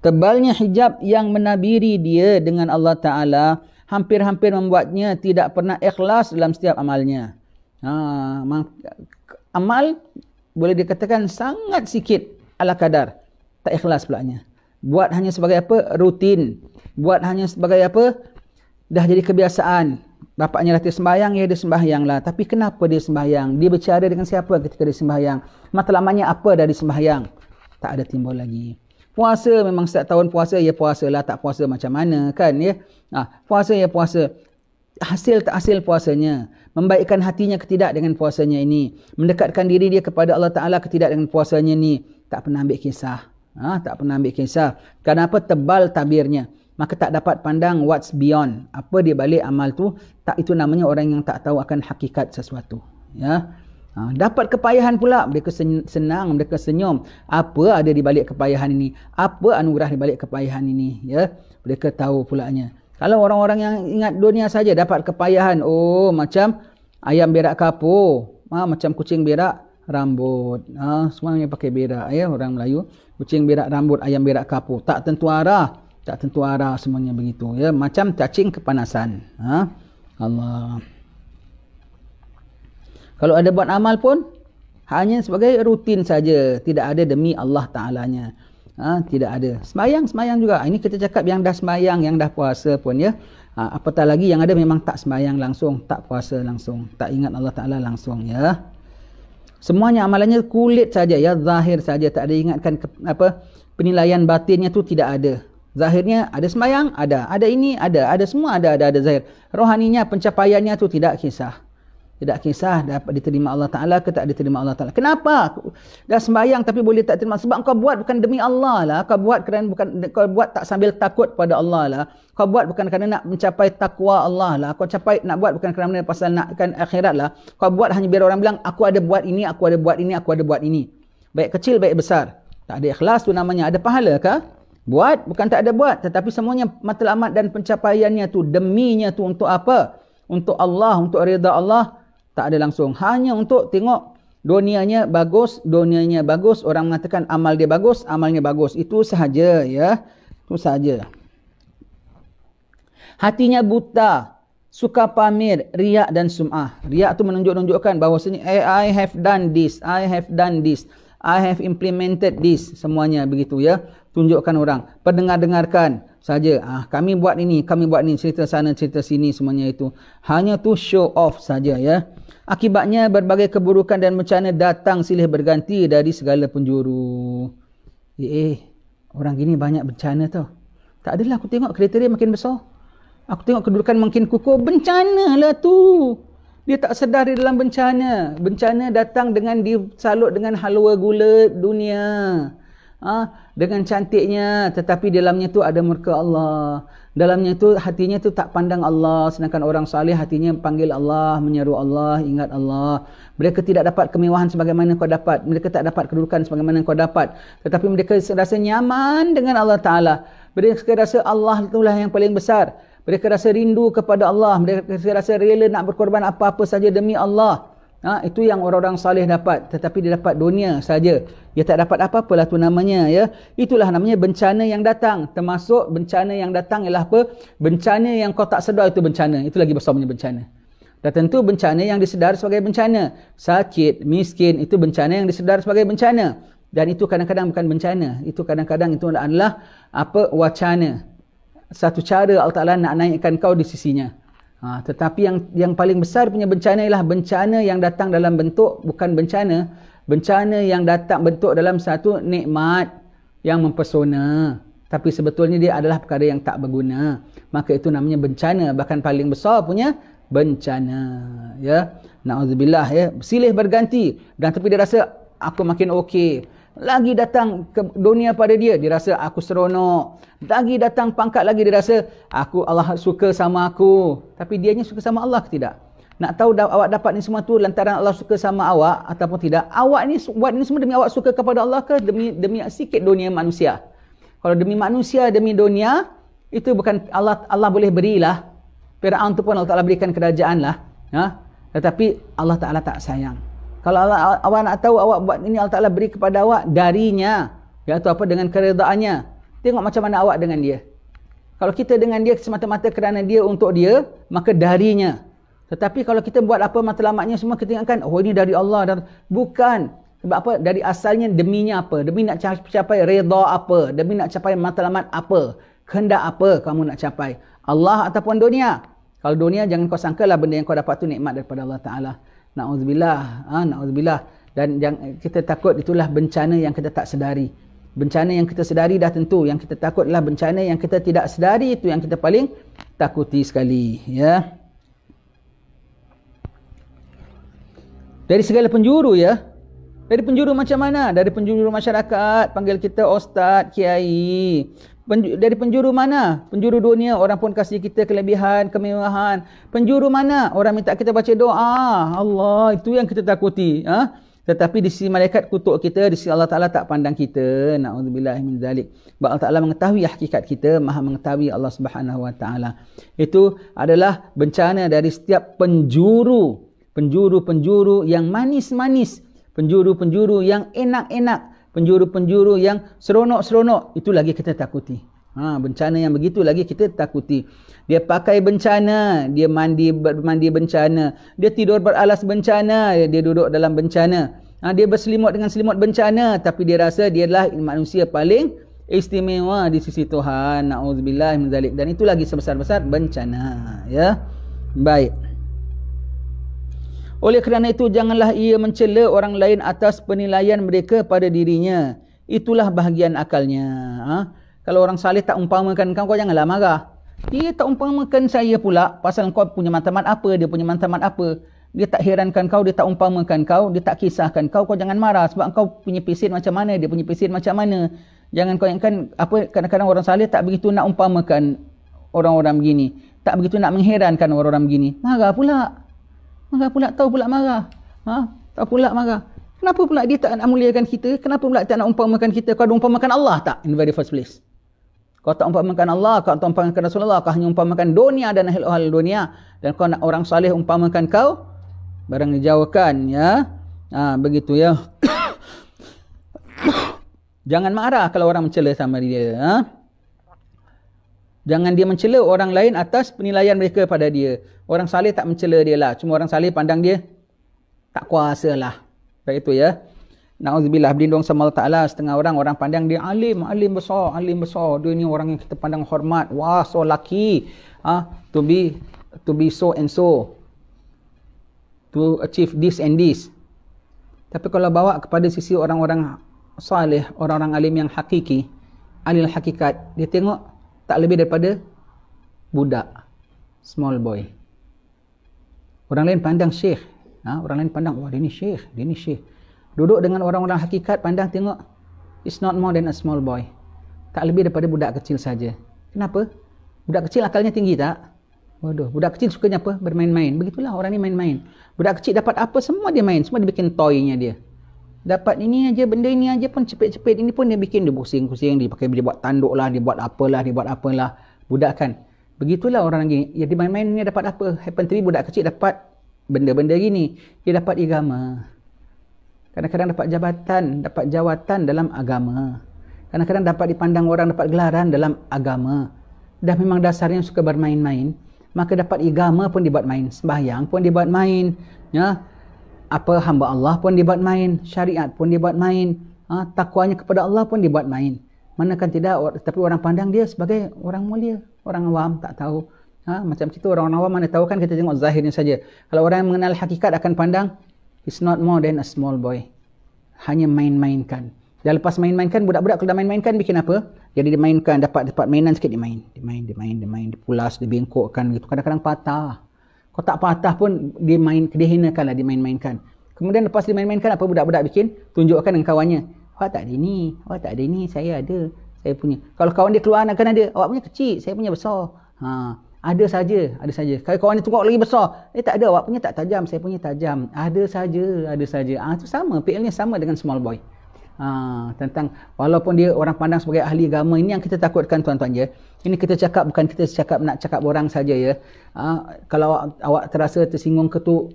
Tebalnya hijab yang menabiri dia dengan Allah Ta'ala hampir-hampir membuatnya tidak pernah ikhlas dalam setiap amalnya. Amal boleh dikatakan sangat sikit ala kadar. Tak ikhlas pulanya. Buat hanya sebagai apa? Rutin. Buat hanya sebagai apa? Dah jadi kebiasaan. Bapaknya latih sembahyang, ya dia sembahyang lah. Tapi kenapa dia sembahyang? Dia bercara dengan siapa ketika dia sembahyang? Matlamatnya apa dari sembahyang? Tak ada timbul lagi. Puasa memang setiap tahun puasa, ya puasa lah. Tak puasa macam mana kan ya? Puasa ya puasa. Hasil tak hasil puasanya. Membaikkan hatinya ke tidak dengan puasanya ini. Mendekatkan diri dia kepada Allah Ta'ala ke tidak dengan puasanya ni. Tak pernah ambil kisah. Tak pernah ambil kisah. Kenapa? Tebal tabirnya. Maka tak dapat pandang what's beyond. Apa dia balik amal tu. Tak, itu namanya orang yang tak tahu akan hakikat sesuatu. Ya. Dapat kepayahan pula, mereka senang, mereka senyum. Apa ada di balik kepayahan ini? Apa anugerah di balik kepayahan ini? Ya, mereka tahu pulanya. Kalau orang-orang yang ingat dunia saja dapat kepayahan, oh macam ayam berak kapur, macam kucing berak rambut. Semuanya pakai berak ya, orang Melayu. Kucing berak rambut, ayam berak kapur. Tak tentu arah, tak tentu arah semuanya begitu ya. Macam cacing kepanasan. Allah. Kalau ada buat amal pun hanya sebagai rutin saja, tidak ada demi Allah Ta'alanya. Tidak ada. Sembayang juga. Ini kita cakap yang dah sembayang, yang dah puasa pun ya. Apatah lagi yang ada memang tak sembayang langsung, tak puasa langsung, tak ingat Allah Ta'ala langsung ya. Semuanya amalannya kulit saja ya, zahir saja, tak ada ingatkan penilaian batinnya tu tidak ada. Zahirnya ada sembayang, ada ini, ada semua ada zahir. Rohaninya, pencapaiannya tu tidak kisah. Tidak kisah dapat diterima Allah Ta'ala ke tak diterima Allah Ta'ala. Kenapa? Dah sembahyang tapi boleh tak terima. Sebab kau buat bukan demi Allah lah. Kau buat tak sambil takut pada Allah lah. Kau buat bukan kerana nak mencapai takwa Allah lah. Kau nak buat bukan kerana pasal nakkan akhirat lah. Kau buat hanya biar orang bilang, aku ada buat ini, aku ada buat ini, aku ada buat ini. Baik kecil, baik besar. Tak ada ikhlas tu namanya. Ada pahala kah? Buat, bukan tak ada buat. Tetapi semuanya matlamat dan pencapaiannya tu, deminya tu untuk apa? Untuk Allah, untuk rida Allah. Tak ada langsung. Hanya untuk tengok dunianya bagus, orang mengatakan amal dia bagus, amalnya bagus. Itu sahaja ya. Itu sahaja. Hatinya buta, suka pamer, riak dan sum'ah. Riak tu menunjukkan bahawasanya I have done this, I have implemented this. Semuanya begitu ya. Tunjukkan orang. Pendengar-dengarkan saja. Kami buat ini, cerita sana, cerita sini, semuanya itu. Hanya tu show off saja ya. Akibatnya berbagai keburukan dan bencana datang silih berganti dari segala penjuru. Orang gini banyak bencana tau. Tak adalah aku tengok kriteria makin besar. Aku tengok kedudukan makin kukuh. Bencana lah tu. Dia tak sedar di dalam bencana. Bencana datang dengan disalut dengan halwa gula dunia. Dengan cantiknya, tetapi dalamnya tu ada murka Allah. Dalamnya tu hatinya tu tak pandang Allah, sedangkan orang salih hatinya panggil Allah, menyeru Allah, ingat Allah. Mereka tidak dapat kemewahan sebagaimana kau dapat, mereka tak dapat kedudukan sebagaimana kau dapat, tetapi mereka rasa nyaman dengan Allah Ta'ala. Mereka rasa Allah itulah yang paling besar. Mereka rasa rindu kepada Allah, mereka rasa rela nak berkorban apa-apa saja demi Allah. Itu yang orang-orang salih dapat, tetapi dia dapat dunia saja. Dia tak dapat apa-apalah tu namanya ya. Itulah namanya bencana yang datang. Termasuk bencana yang datang ialah apa? Bencana yang kau tak sedar itu bencana. Itu lagi besar punya bencana. Dan tentu bencana yang disedar sebagai bencana. Sakit, miskin, itu bencana yang disedar sebagai bencana. Dan itu kadang-kadang bukan bencana. Itu kadang-kadang itu adalah wacana. Satu cara Allah Ta'ala nak naikkan kau di sisinya. Tetapi yang paling besar punya bencana ialah bencana yang datang dalam bentuk bukan bencana yang datang bentuk dalam satu nikmat yang mempesona, tapi sebetulnya dia adalah perkara yang tak berguna. Maka itu namanya bencana, bahkan paling besar punya bencana ya. Na'udzubillah ya. Silih berganti, dan tapi dia rasa aku makin okey. Lagi datang ke dunia pada dia rasa aku seronok. Lagi datang pangkat lagi, dia rasa Allah suka sama aku. Tapi dianya suka sama Allah ke tidak? Nak tahu awak dapat ni semua tu lantaran Allah suka sama awak ataupun tidak? Awak ni buat ni semua demi awak suka kepada Allah ke demi sikit dunia manusia? Kalau demi manusia, demi dunia, itu bukan Allah boleh berilah. Fir'aun tu pun Allah Ta'ala berikan kerajaan lah. Tetapi Allah Ta'ala tak sayang. Kalau awak nak tahu awak buat ini Allah Ta'ala beri kepada awak darinya, iaitu apa? Dengan keredaannya. Tengok macam mana awak dengan dia. Kalau kita dengan dia semata-mata kerana dia untuk dia, maka darinya. Tetapi kalau kita buat apa matlamatnya semua, kita ingatkan, oh ini dari Allah. Bukan. Sebab apa? Dari asalnya deminya apa? Demi nak capai redha apa? Demi nak capai matlamat apa? Kehendak apa kamu nak capai? Allah ataupun dunia? Kalau dunia, jangan kau sangkalah benda yang kau dapat tu nikmat daripada Allah Ta'ala. Na'udzubillah. Na'udzubillah. Dan kita takut itulah bencana yang kita tak sedari. Bencana yang kita sedari dah tentu. Yang kita takut adalah bencana yang kita tidak sedari. Itu yang kita paling takuti sekali. Ya. Dari segala penjuru ya. Dari penjuru macam mana? Dari penjuru masyarakat. Panggil kita ustaz, kiai. Dari penjuru mana? Penjuru dunia. Orang pun kasih kita kelebihan, kemewahan. Penjuru mana? Orang minta kita baca doa. Allah. Itu yang kita takuti. Tetapi di sisi malaikat kutuk kita, di sisi Allah Ta'ala tak pandang kita. Na'udzubillah min zalik. Sebab Allah Ta'ala mengetahui hakikat kita, maha mengetahui Allah Subhanahu Wa Ta'ala. Itu adalah bencana dari setiap penjuru. Penjuru-penjuru yang manis-manis. Penjuru-penjuru yang enak-enak. Penjuru-penjuru yang seronok-seronok. Itu lagi kita takuti. Bencana yang begitu lagi kita takuti. Dia pakai bencana, dia mandi bencana, dia tidur beralas bencana, dia duduk dalam bencana. Dia berselimut dengan selimut bencana, tapi dia rasa dia adalah manusia paling istimewa di sisi Tuhan. Na'udzubillah min zalik. Dan itu lagi sebesar-besar bencana, ya. Baik. Oleh kerana itu janganlah ia mencela orang lain atas penilaian mereka pada dirinya. Itulah bahagian akalnya. Kalau orang saleh tak umpamakan kau janganlah marah. Dia tak umpamakan saya pula pasal kau punya matlamat apa, dia punya matlamat apa. Dia tak herankan kau, dia tak umpamakan kau, dia tak kisahkan kau, kau jangan marah sebab kau punya pisit macam mana, dia punya pisit macam mana. Jangan kau ingatkan apa, kadang-kadang orang saleh tak begitu nak umpamakan orang-orang begini. Tak begitu nak mengherankan orang-orang begini. Marah pula. Marah pula, tahu pula marah. Tahu pula marah. Kenapa pula dia tak nak muliakan kita? Kenapa pula tak nak umpamakan kita? Kau ada umpamakan Allah tak in the very first place? Kau tak umpamakan Allah, kau tak umpamakan Rasulullah, kau hanya umpamakan dunia dan hal-hal dunia. Dan kau nak orang saleh umpamakan kau, barang dijauhkan, ya. Begitu ya. Jangan marah kalau orang mencela sama dia. Jangan dia mencela orang lain atas penilaian mereka pada dia. Orang saleh tak mencela dia lah. Cuma orang saleh pandang dia tak kuasa lah. Baik itu ya. Na'udzubillah, berlindung sama Allah Ta'ala. Setengah orang pandang dia alim besar. Dia ni orang yang kita pandang hormat. Wah, so lucky. To be so and so. To achieve this and this. Tapi kalau bawa kepada sisi orang-orang saleh, orang-orang alim yang hakiki, alil hakikat, dia tengok tak lebih daripada budak. Small boy. Orang lain pandang syekh. Orang lain pandang, wah dia ni syekh. Duduk dengan orang-orang hakikat, pandang tengok, it's not more than a small boy. Tak lebih daripada budak kecil saja. Kenapa? Budak kecil akalnya tinggi tak? Waduh, budak kecil sukanya apa? Bermain-main. Begitulah orang ni main-main. Budak kecil dapat apa, semua dia main. Semua dia bikin toy-nya dia. Dapat ini aja, benda ini aja pun cepit-cepit. Ini pun dia bikin, dia pusing-pusing. Dia buat tanduk lah, dia buat apalah. Budak kan. Begitulah orang lagi. Ya, dia main-main ni dapat apa? Happen to be budak kecil dapat benda-benda gini. Dia dapat agama. Kadang-kadang dapat jawatan dalam agama. Kadang-kadang dapat dipandang orang, dapat gelaran dalam agama. Dah memang dasarnya suka bermain-main, maka dapat agama pun dibuat main, sembahyang pun dibuat main, ya. Apa hamba Allah pun dibuat main, syariat pun dibuat main, takwanya kepada Allah pun dibuat main. Manakan tidak, tapi orang pandang dia sebagai orang mulia, orang awam tak tahu. Macam itu orang awam mana tahu kan, kita tengok zahirnya saja. Kalau orang yang mengenal hakikat akan pandang, it's not more than a small boy. Hanya main-mainkan. Dan lepas main-mainkan, budak-budak kalau dah main-mainkan bikin apa? Jadi dia mainkan, dapat mainan sikit, dia main, dipulas, dibengkokkan gitu. Kadang-kadang patah. Kalau tak patah pun dia hinakanlah, dia main-mainkan. Kemudian lepas dia main-mainkan, apa budak-budak bikin? Tunjukkan dengan kawannya. Awak tak ada ini, saya ada. Saya punya. Kalau kawan dia keluar akan ada. Awak punya kecil, saya punya besar. Ada saja. Kalau kawan dia tengok lagi besar, tak ada, awak punya tak tajam, saya punya tajam. Ada saja. Itu sama, PL-nya sama dengan small boy. Tentang walaupun dia orang pandang sebagai ahli agama, ini yang kita takutkan tuan-tuan ya. Ini kita cakap, bukan kita nak cakap orang saja ya. Kalau awak terasa tersinggung ke tu,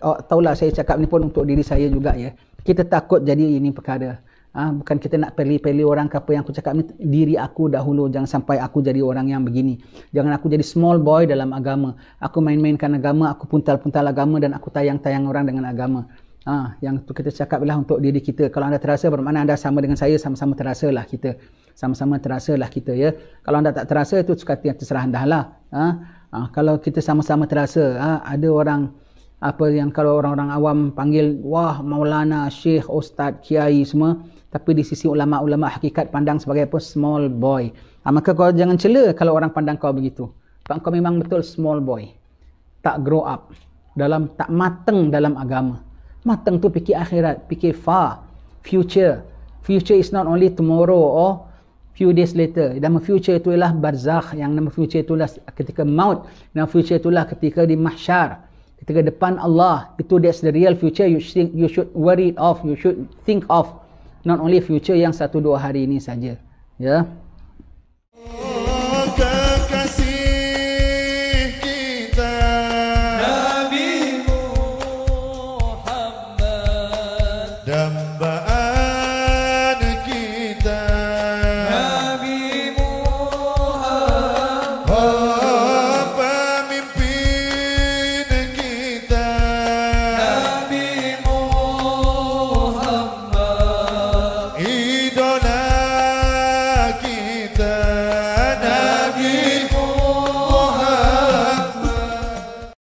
awak tahulah saya cakap ni pun untuk diri saya juga ya. Kita takut jadi ini perkara. Bukan kita nak pilih-pilih orang ke apa yang aku cakap ni, diri aku dahulu. Jangan sampai aku jadi orang yang begini. Jangan aku jadi small boy dalam agama. Aku main-mainkan agama, aku puntal-puntal agama dan aku tayang-tayang orang dengan agama. Yang tu kita cakaplah untuk diri kita. Kalau anda terasa bermakna anda sama dengan saya, sama-sama terasalah kita. Sama-sama terasalah kita, ya. Kalau anda tak terasa, itu terserah anda lah. Kalau kita sama-sama terasa, ada orang apa yang kalau orang-orang awam panggil, wah, maulana, syekh, ustaz, kiai semua, tapi di sisi ulama-ulama hakikat pandang sebagai apa? Small boy. Maka kau jangan cela kalau orang pandang kau begitu. Sebab kau memang betul small boy. Tak grow up. Tak matang dalam agama. Matang tu fikir akhirat, fikir far. Future. Future is not only tomorrow or few days later. Nama future itu ialah barzakh. Yang nama future itulah ketika maut. Nama future itulah ketika di mahsyar. Ketika depan Allah. Itu that's the real future you should worry of. You should think of. Not only future yang 1-2 hari ini saja. Ya. Nabi Muhammad